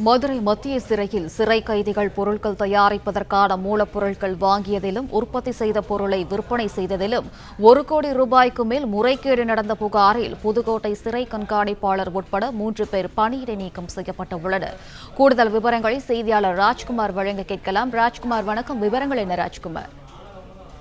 மதுரை மத்திய சிறையில் சிறை கைதிகள் பொருட்கள் தயாரிப்பதற்கான மூலப்பொருட்கள் வாங்கியதிலும் உற்பத்தி செய்த பொருளை விற்பனை செய்ததிலும் 1 கோடி ரூபாய்க்கு மேல் முறைகேடு நடந்த புகாரில் புதுக்கோட்டை சிறை கண்காணிப்பாளர் உட்பட 3 பேர் பணியிடை நீக்கம் செய்யப்பட்டுள்ளனர். கூடுதல் விவரங்களை செய்தியாளர் ராஜ்குமார் வழங்க கேட்கலாம். ராஜ்குமார், வணக்கம். விவரங்கள் என்ன ராஜ்குமார்?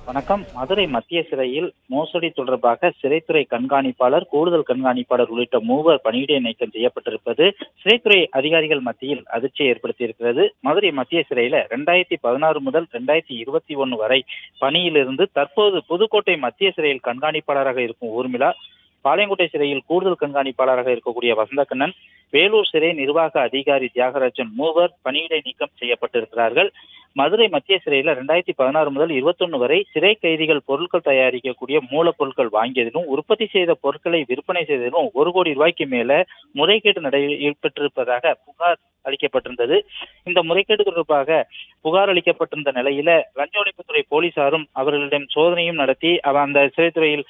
வணக்கம். மதுரை மத்திய சிறையில் மோசடி தொடர்பாக சிறைத்துறை கண்காணிப்பாளர், கூடுதல் கண்காணிப்பாளர் உள்ளிட்ட 3 பணியிடை நீக்கம் செய்யப்பட்டிருப்பது சிறைத்துறை அதிகாரிகள் மத்தியில் அதிர்ச்சியை ஏற்படுத்தியிருக்கிறது. மதுரை மத்திய சிறையில 2016 முதல் 2021 வரை பணியிலிருந்து தற்போது புதுக்கோட்டை மத்திய சிறையில் கண்காணிப்பாளராக இருக்கும் ஊர்மிளா, பாளையங்கோட்டை சிறையில் கூடுதல் கண்காணிப்பாளராக இருக்கக்கூடிய வசந்தகண்ணன், வேலூர் சிறை நிர்வாக அதிகாரி தியாகராஜன் 3 பணியிடை நீக்கம் செய்யப்பட்டிருக்கிறார்கள். மதுரை மத்திய சிறையில 2016 முதல் 21 வரை சிறை கைதிகள் பொருட்கள் தயாரிக்கக்கூடிய மூலப்பொருட்கள் வாங்கியதிலும் உற்பத்தி செய்த பொருட்களை விற்பனை செய்ததிலும் 1 கோடி ரூபாய்க்கு மேல முறைகேடு நடைபெற்றிருப்பதாக புகார் அளிக்கப்பட்டிருந்தது. இந்த முறைகேடு தொடர்பாக புகார் அளிக்கப்பட்டிருந்த நிலையில லஞ்ச ஒழிப்புத்துறை போலீசாரும் அவர்களிடம் சோதனையும் நடத்தி அந்த சிறைத்துறையில்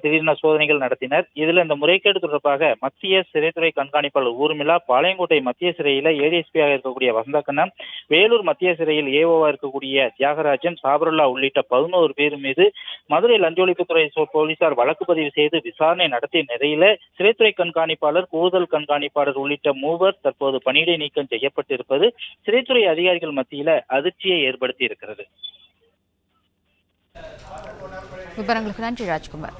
திடீர்னு சோதனைகள் நடத்தினர். இதுல இந்த முறைகேடு தொடர்பாக மத்திய சிறைத்துறை கண்காணிப்பாளர் ஊர்மிளா, பாளையங்கோட்டை மத்திய சிறையில ஏடிஎஸ்பியாக இருக்கக்கூடிய வசந்தகண்ணன், வேலூர் மத்திய சிறையில் ஏஓவா இருக்கக்கூடிய தியாகராஜன், சாபருல்லா உள்ளிட்ட 11 பேர் மீது மதுரை லஞ்ச ஒழிப்புத்துறை போலீசார் வழக்கு பதிவு செய்து விசாரணை நடத்திய நிலையில சிறைத்துறை கண்காணிப்பாளர், கூடுதல் கண்காணிப்பாளர் உள்ளிட்ட 3 தற்போது பணியிடை நீக்கம் செய்யப்பட்டிருப்பது சிறைத்துறை அதிகாரிகள் மத்தியில அதிர்ச்சியை ஏற்படுத்தி இருக்கிறது. விவரங்களுக்கு நன்றி ராஜ்குமார்.